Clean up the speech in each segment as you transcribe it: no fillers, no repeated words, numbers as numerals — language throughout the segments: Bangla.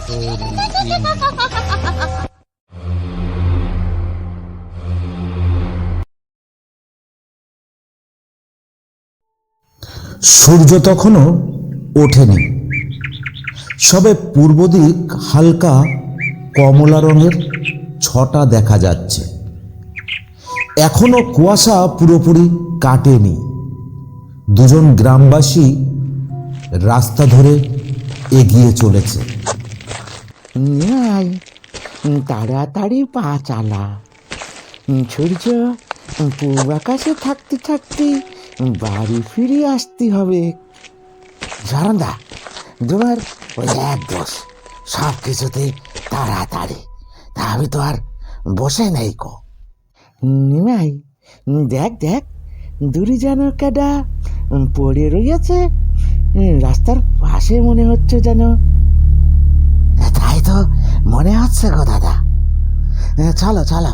সূর্য তখনও ওঠেনি, সবে পূর্ব দিক হালকা কমলা রঙের ছটা দেখা যাচ্ছে। এখনো কুয়াশা পুরোপুরি কাটেনি। দুজন গ্রামবাসী রাস্তা ধরে এগিয়ে চলেছে। তাড়াতাড়ি পা চালা, সূর্য পূর্ব আকাশে থাকতে থাকতে বাড়ি ফিরে আসতে হবে। ঝরন্দা, তোমার ওই এক দোষ, সব কিছুতে তাড়াতাড়ি। তা আমি তো আর বসে নেই কো। নিমাই, দেখ দেখ, দূরে যেন কেডা পড়ে রয়েছে, রাস্তার পাশে মনে হচ্ছে যেন। তাই তো মনে হচ্ছে গো দাদা। চলো চলো,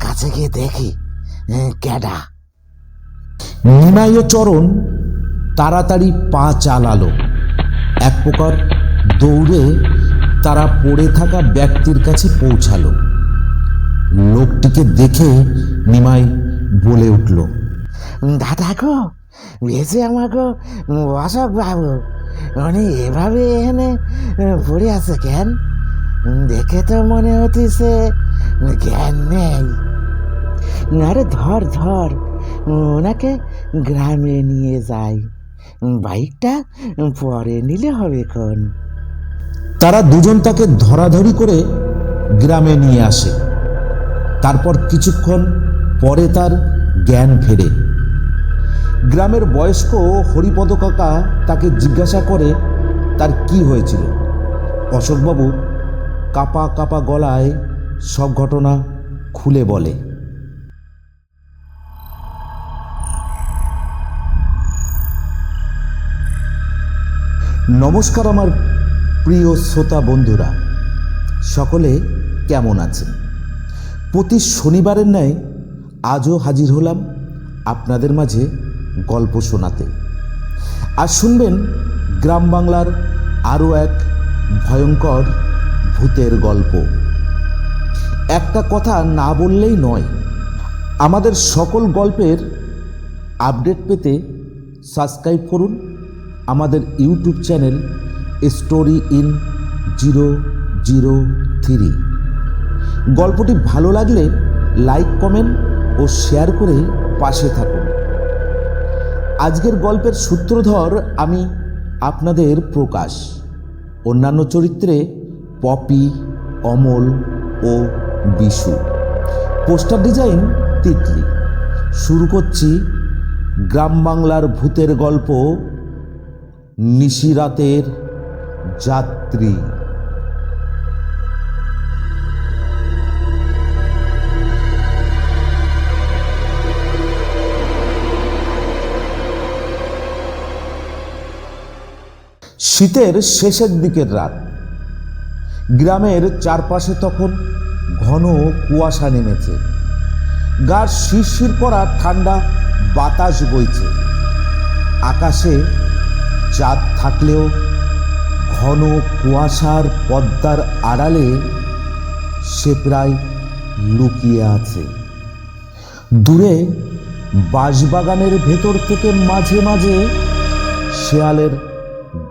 কাছে গিয়ে দেখি কেডা। নিমাই ও চরণ তাড়াতাড়ি পা চালালো। এক প্রকার দৌড়ে তারা পড়ে থাকা ব্যক্তির কাছে পৌঁছালো। লোকটিকে দেখে নিমাই বলে উঠল, দাদা গো, বেঁচে আমাকে অশোক বাবু, উনি এভাবে এখানে পড়ে আছে কেন? দেখে তো মনে হতিছে জ্ঞান নেই। আরে ধর ধর, ওনাকে গ্রামে নিয়ে যাই, বাইকটা পরে নিলে হবে কোন। তারা দুজন তাকে ধরাধরি করে গ্রামে নিয়ে আসে। তারপর কিছুক্ষণ পরে তার জ্ঞান ফেরে। গ্রামের বয়স্ক হরিপদ কাকা তাকে জিজ্ঞাসা করে তার কি হয়েছিল। অশোকবাবু কাপা কাপা গলায় সব ঘটনা খুলে বলে। নমস্কার আমার প্রিয় শ্রোতা বন্ধুরা, সকলে কেমন আছেন? প্রতি শনিবারের ন্যায় আজও হাজির হলাম আপনাদের মাঝে গল্প শোনাতে। আর শুনবেন গ্রাম বাংলার আরও এক ভয়ঙ্কর ভূতের গল্প। একটা কথা না বললেই নয়, আমাদের সকল গল্পের আপডেট পেতে সাবস্ক্রাইব করুন আমাদের ইউটিউব চ্যানেল স্টোরি ইন 003। গল্পটি ভালো লাগলে লাইক, কমেন্ট ও শেয়ার করে পাশে থাকুন। আজকের গল্পের সূত্রধর আমি আপনাদের প্রকাশ। অন্যান্য চরিত্রে পপি, অমল ও বিশু। Poster design Titli. শুরু করছি গ্রাম বাংলার ভূতের গল্প, নিশিরাতের যাত্রী। শীতের শেষের দিকের রাত। গ্রামের চারপাশে তখন ঘন কুয়াশা নেমেছে। গার শিরশির করা ঠান্ডা বাতাস বইছে। আকাশে চাঁদ থাকলেও ঘন কুয়াশার পর্দার আড়ালে সে প্রায় লুকিয়ে আছে। দূরে বাঁশবাগানের ভেতর থেকে মাঝে মাঝে শেয়ালের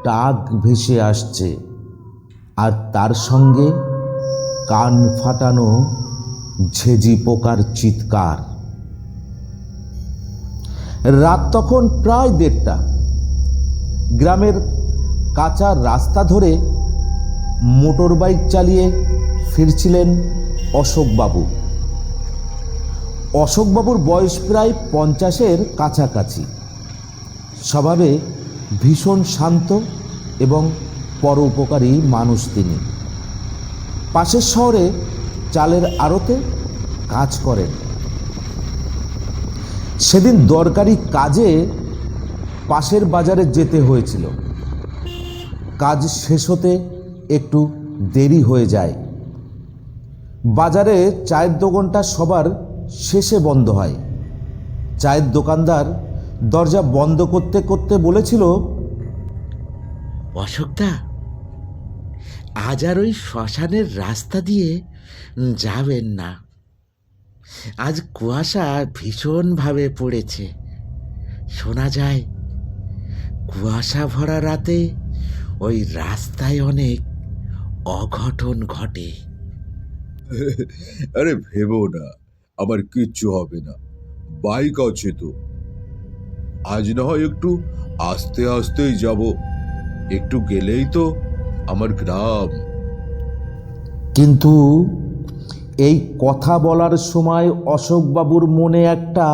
ডাক ভেসে আসছে, আর তার সঙ্গে কান ফাটানো ঝেঁঝি পোকার চিৎকার। রাত তখন প্রায় 1:30। গ্রামের কাঁচা রাস্তা ধরে মোটর বাইক চালিয়ে ফিরছিলেন অশোকবাবু। অশোকবাবুর বয়স প্রায় 50-এর কাছাকাছি। স্বভাবে ভীষণ শান্ত এবং পরোপকারী মানুষ তিনি। পাশের শহরে চালের আড়তে কাজ করেন। সেদিন দরকারি কাজে পাশের বাজারে যেতে হয়েছিল। কাজ শেষ হতে একটু দেরি হয়ে যায়। বাজারে চায়ের দোকানটা সবার শেষে বন্ধ হয়। চায়ের দোকানদার দরজা বন্ধ করতে করতে বলেছিল, অশোকদা, আজ আর ওই শ্মশানের রাস্তা দিয়ে যাবেন না। আজ কুয়াশা ভীষণভাবে পড়েছে। শোনা যায় কুয়াশা ভরা রাতে ওই রাস্তায় অনেক অঘটন ঘটে। আরে ভেবো না, আমার কিচ্ছু হবে না, বাইক আছে তো। আজ না হয় একটু আস্তে আস্তেই যাব, একটু গেলেই তো আমার গ্রাম। কিন্তু এই কথা বলার সময় অশোকবাবুর মনে একটা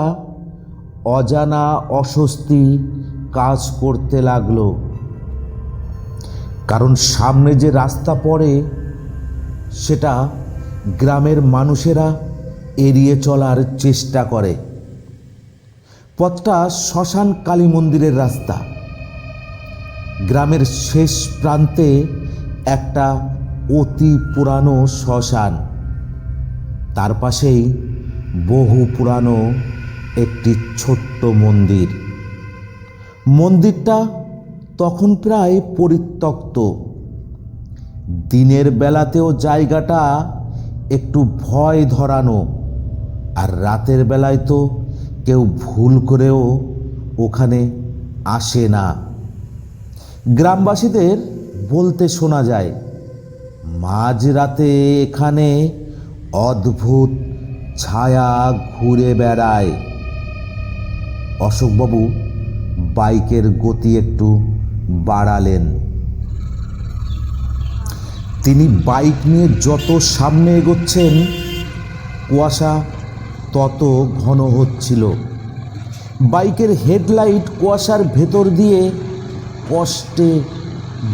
অজানা অস্বস্তি কাজ করতে লাগলো। কারণ সামনে যে রাস্তা পড়ে সেটা গ্রামের মানুষেরা এড়িয়ে চলার চেষ্টা করে। পথটা শ্মশান কালী মন্দিরের রাস্তা। গ্রামের শেষ প্রান্তে একটা অতি পুরানো শ্মশান, তার পাশেই বহু পুরানো একটি ছোট্ট মন্দির। মন্দিরটা তখন প্রায় পরিত্যক্ত। দিনের বেলাতেও জায়গাটা একটু ভয় ধরানো, আর রাতের বেলায় তো কেউ ভুল করেও ওখানে আসে না। গ্রামবাসীদের বলতে শোনা যায়, মাঝরাতে এখানে অদ্ভুত ছায়া ঘুরে বেড়ায়। অশোকবাবু বাইকের গতি একটু বাড়ালেন। তিনি বাইক নিয়ে যত সামনে এগোচ্ছেন কুয়াশা তত ঘন হচ্ছিল। বাইকের হেডলাইট কুয়াশার ভেতর দিয়ে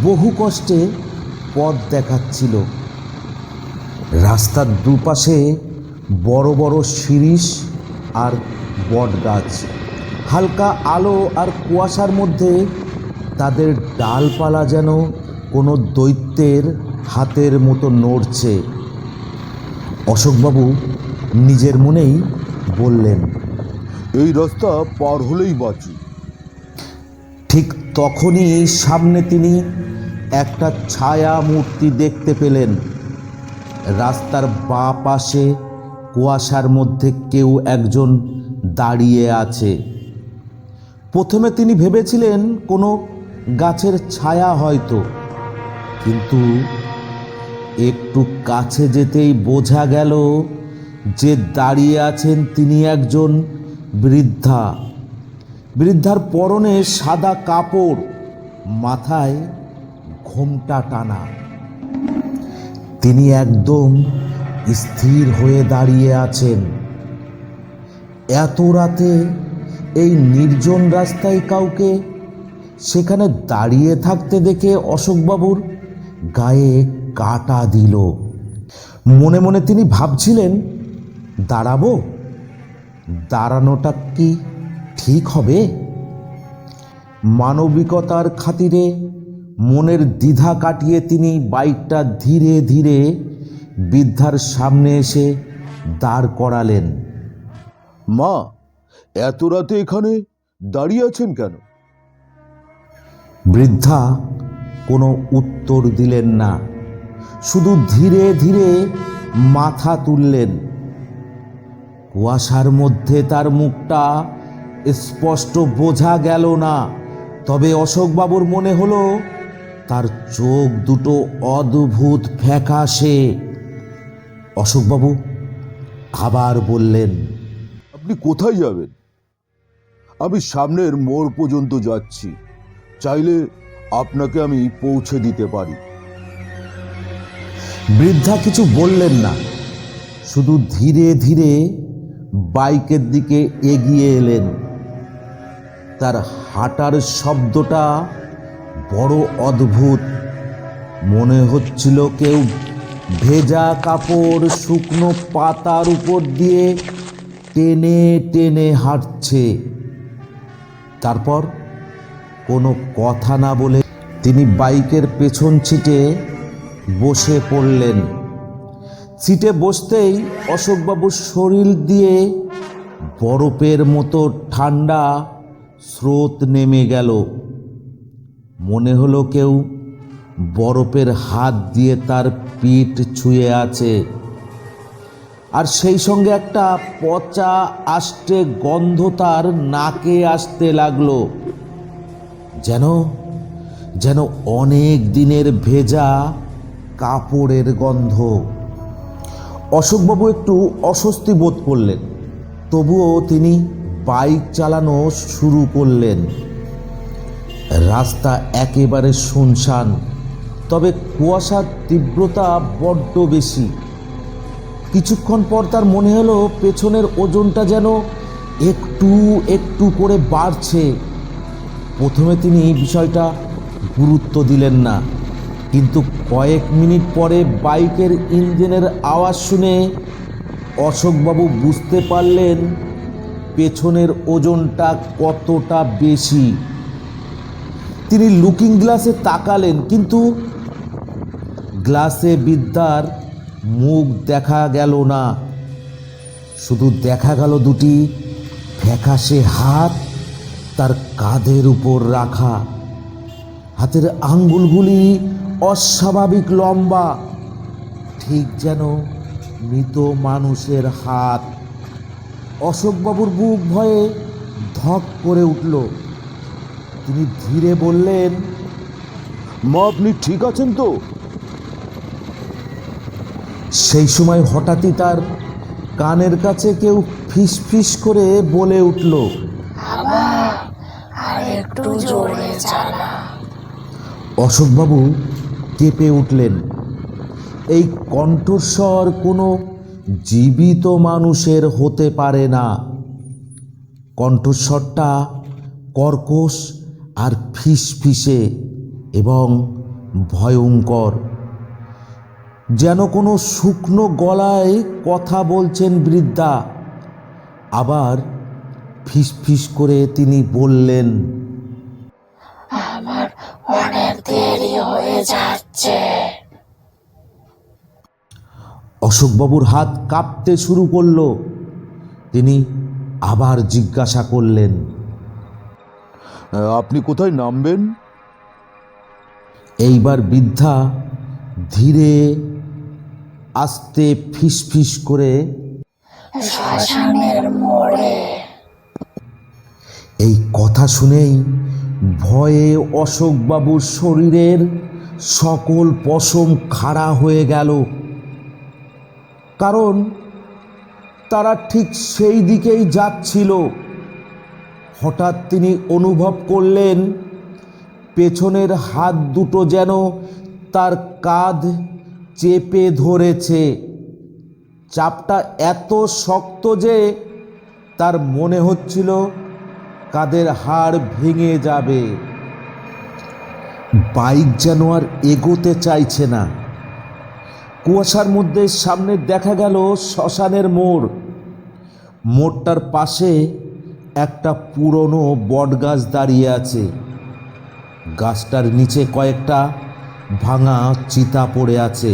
বহু কষ্টে পথ দেখাচ্ছিল। রাস্তার দুপাশে বড় বড় শিরীষ আর বটগাছ। হালকা আলো আর কুয়াশার মধ্যে তাদের ডালপালা যেন কোনো দৈত্যের হাতের মতো নড়ছে। অশোকবাবু নিজের মনেই বললেন, এই রাস্তা পার হলেই বাঁচি। ঠিক তখনই সামনে তিনি একটা ছায়া মূর্তি দেখতে পেলেন। রাস্তার বাঁ পাশে কুয়াশার মধ্যে কেউ একজন দাঁড়িয়ে আছে। প্রথমে তিনি ভেবেছিলেন কোনো গাছের ছায়া হয়তো, কিন্তু একটু কাছে যেতেই বোঝা গেল যে দাঁড়িয়ে আছেন তিনি একজন বৃদ্ধা। বৃদ্ধার পরনে সাদা কাপড়, মাথায় ঘোমটা টানা। তিনি একদম স্থির হয়ে দাঁড়িয়ে আছেন। এত রাতে এই নির্জন রাস্তায় কাউকে সেখানে দাঁড়িয়ে থাকতে দেখে অশোকবাবুর গায়ে কাঁটা দিল। মনে মনে তিনি ভাবছিলেন, দাঁড়াবো? দাঁড়ানোটা কি ঠিক হবে? মানবিকতার খাতিরে মনের দ্বিধা কাটিয়ে তিনি বাইকটা ধীরে ধীরে বৃদ্ধার সামনে এসে দাঁড় করালেন। মা, এত রাতে এখানে দাঁড়িয়ে আছেন কেন? বৃদ্ধা কোনো উত্তর দিলেন না, শুধু ধীরে ধীরে মাথা তুললেন। কুয়াশার মধ্যে তার মুখটা স্পষ্ট বোঝা গেল না, তবে অশোকবাবুর মনে হলো তার চোখ দুটো অদ্ভুত ফ্যাকাশে। অশোকবাবু আবার বললেন, আপনি কোথায় যাবেন? আমি সামনের মোড় পর্যন্ত যাচ্ছি, চাইলে আপনাকে আমি পৌঁছে দিতে পারি। বৃদ্ধা কিছু বললেন না, শুধু ধীরে ধীরে বাইকের দিকে এগিয়ে এলেন। তার হাঁটার শব্দটা বড় অদ্ভুত। মনে হচ্ছিল কেউ ভেজা কাপড় শুকনো পাতার উপর দিয়ে টেনে টেনে হাঁটছে। তারপর কোনো কথা না বলে তিনি বাইকের পেছন সিটে বসে পড়লেন। সিটে বসতেই অশোকবাবুর শরীর দিয়ে বরফের মতো ঠান্ডা স্রোত নেমে গেল। মনে হলো কেউ বরফের হাত দিয়ে তার পিঠ ছুঁয়ে আছে, আর সেই সঙ্গে একটা পচা আষ্টে গন্ধ তার নাকে আসতে লাগলো, যেন যেন অনেক দিনের ভেজা কাপড়ের গন্ধ। অশোকবাবু একটু অস্বস্তি বোধ করলেন, তবুও তিনি বাইক চালানো শুরু করলেন। রাস্তা একেবারে শুনশান, তবে কুয়াশার তীব্রতা বড্ড বেশি। কিছুক্ষণ পর তার মনে হলো পেছনের ওজনটা যেন একটু একটু করে বাড়ছে। প্রথমে তিনি বিষয়টা গুরুত্ব দিলেন না, কিন্তু কয়েক মিনিট পরে বাইকের ইঞ্জিনের আওয়াজ শুনে অশোকবাবু বুঝতে পারলেন পেছনের ওজনটা কতটা বেশি। তিনি লুকিং গ্লাসে তাকালেন, কিন্তু গ্লাসে বৃদ্ধার মুখ দেখা গেল না, শুধু দেখা গেল দুটি ফ্যাকাশে হাত তার কাঁধের উপর রাখা। হাতের আঙ্গুলগুলি অস্বাভাবিক লম্বা, ঠিক যেন মৃত মানুষের হাত। অশোকবাবুর বুক ভয়ে ধক করে উঠল। তিনি ধীরে বললেন, মা, আপনি ঠিক আছেন তো? সেই সময় হঠাৎই তার কানের কাছে কেউ ফিস ফিস করে বলে উঠল, অশোকবাবু কেঁপে উঠলেন। এই কণ্ঠস্বর কোনো জীবিত মানুষের হতে পারে না। কণ্ঠস্বরটা কর্কশ আর ফিসফিসে এবং ভয়ঙ্কর, যেন কোনো শুকনো গলায় কথা বলছেন বৃদ্ধা। আবার ফিসফিস করে তিনি বললেন, আমার অনেক দেরি হয়ে যাচ্ছে। অশোকবাবুর হাত কাঁপতে শুরু করল। তিনি আবার জিজ্ঞাসা করলেন, আপনি কোথায় নামবেন? এইবার বৃদ্ধা ধীরে আস্তে ফিসফিস করে, শ্মশানের মোড়ে। এই কথা শুনেই ভয়ে অশোকবাবুর শরীরের সকল পশম খাড়া হয়ে গেল, কারণ তারা ঠিক সেই দিকেই যাচ্ছিল। হঠাৎ তিনি অনুভব করলেন পেছনের হাত দুটো যেন তার কাঁধ চেপে ধরেছে। চাপটা এত শক্ত যে তার মনে হচ্ছিল কাঁধের হাড় ভেঙে যাবে। বাইক যেন আর এগোতে চাইছে না। কুয়াশার মধ্যে সামনে দেখা গেল শ্মশানের মোড়। মোড়টার পাশে একটা পুরনো বটগাছ দাঁড়িয়ে আছে। গাছটার নিচে কয়েকটা ভাঙা চিতা পড়ে আছে।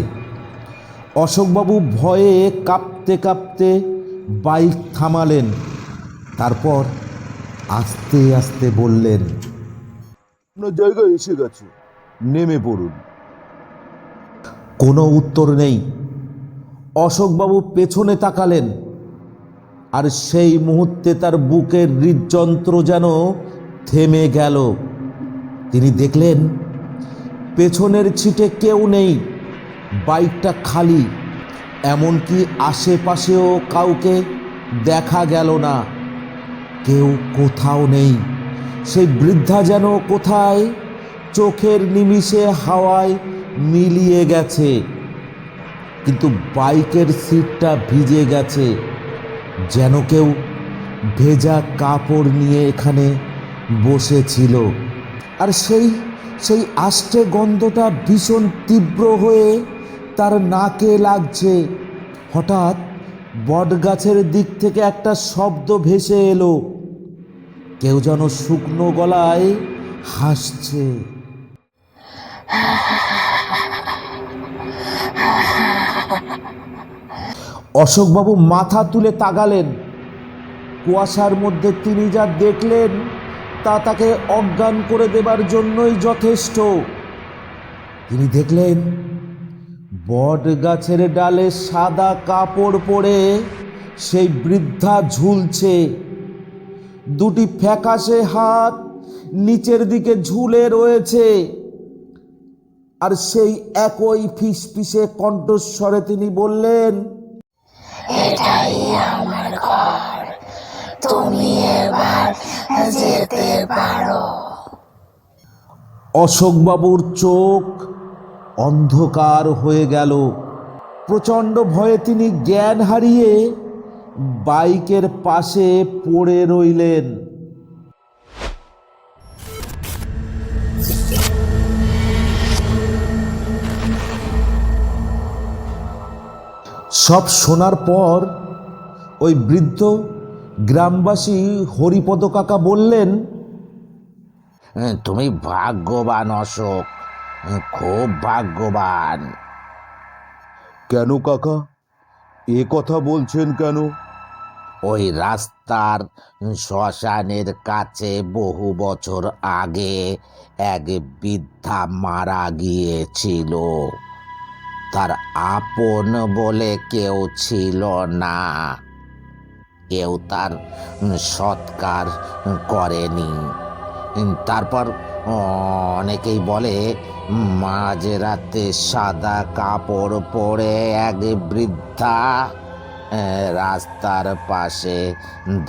অশোকবাবু ভয়ে কাঁপতে কাঁপতে বাইক থামালেন। তারপর আস্তে আস্তে বললেন, আপনার জায়গায় এসে গেছে, নেমে পড়ুন। কোনো উত্তর নেই। অশোকবাবু পেছনে তাকালেন, আর সেই মুহূর্তে তার বুকের হৃদযন্ত্র যেন থেমে গেল। তিনি দেখলেন পেছনের সিটে কেউ নেই, বাইকটা খালি, এমনকি আশেপাশেও কাউকে দেখা গেল না। কেউ কোথাও নেই। সেই বৃদ্ধা যেন কোথায় চোখের নিমিষে হাওয়ায় মিলিয়ে গেছে, কিন্তু বাইকের সিটটা ভিজে গেছে, যেন কেউ ভেজা কাপড় নিয়ে এখানে বসেছিল। আর সেই আষ্টে গন্ধটা ভীষণ তীব্র হয়ে তার নাকে লাগছে। হঠাৎ বটগাছের দিক থেকে একটা শব্দ ভেসে এলো, কেউ যেন শুকনো গলায় হাসছে। অশোকবাবু মাথা তুলে তাকালেন। কুয়াশার মধ্যে তিনি যা দেখলেন তা তাকে অজ্ঞান করে দেবার জন্যই যথেষ্ট। তিনি দেখলেন বট গাছের ডালে সাদা কাপড় পরে সেই বৃদ্ধা ঝুলছে। দুটি ফ্যাকাশে হাত নিচের দিকে ঝুলে রয়েছে, আর সেই একই ফিসফিসে কণ্ঠস্বরে তিনি বললেন, এটাই আমার ঘর, তুমি এবার যেতে পারো। অশোকবাবুর চোখ অন্ধকার হয়ে গেল। প্রচণ্ড ভয়ে তিনি জ্ঞান হারিয়ে বাইকের পাশে পড়ে রইলেন। সব শোনার পর ওই বৃদ্ধ গ্রামবাসী হরিপদ কাকা বললেন, তুমি ভাগ্যবান অশোক, খুব ভাগ্যবান। কেন কাকা, এ কথা বলছেন কেন? ওই রাস্তার শ্মশানের কাছে বহু বছর আগে এক বৃদ্ধা মারা গিয়েছিল। তার আপন বলে কেউ ছিল না, কেউ তার সৎকার করেনি। তারপর অনেকেই বলে মাঝরাতে সাদা কাপড় পরে এক বৃদ্ধা রাস্তার পাশে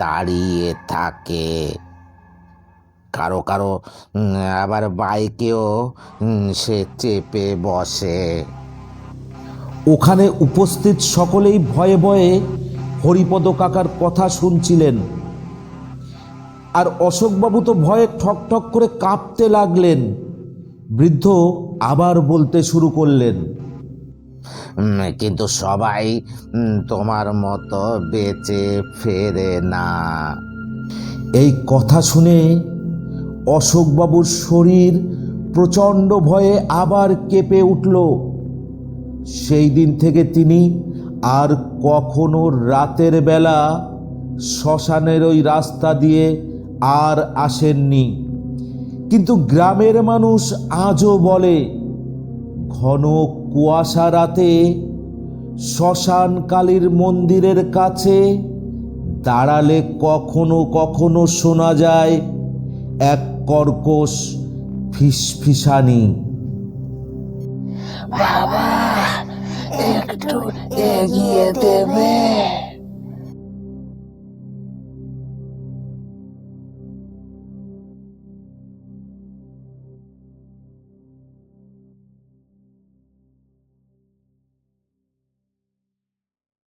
দাঁড়িয়ে থাকে। কারো কারো আবার বাইকেও সে চেপে বসে। ওখানে উপস্থিত সকলেই ভয়ে ভয়ে হরিপদ কাকার কথা শুনছিলেন, আর অশোকবাবু তো ভয়ে ঠক ঠক করে কাঁপতে লাগলেন। বৃদ্ধ আবার বলতে শুরু করলেন, কিন্তু সবাই তোমার মতো বেঁচে ফেরে না। এই কথা শুনে অশোকবাবুর শরীর প্রচণ্ড ভয়ে আবার কেঁপে উঠল। সেই দিন থেকে তিনি আর কখনো রাতের বেলা শ্মশানের ওই রাস্তা দিয়ে আর আসেননি। কিন্তু গ্রামের মানুষ আজও বলে, ঘন কুয়াশা রাতে শ্মশান কালীর মন্দিরের কাছে দাঁড়ালে কখনো কখনো শোনা যায় এক কর্কশ ফিসফিসানি। বাবা, একটু এগিয়ে দেবে?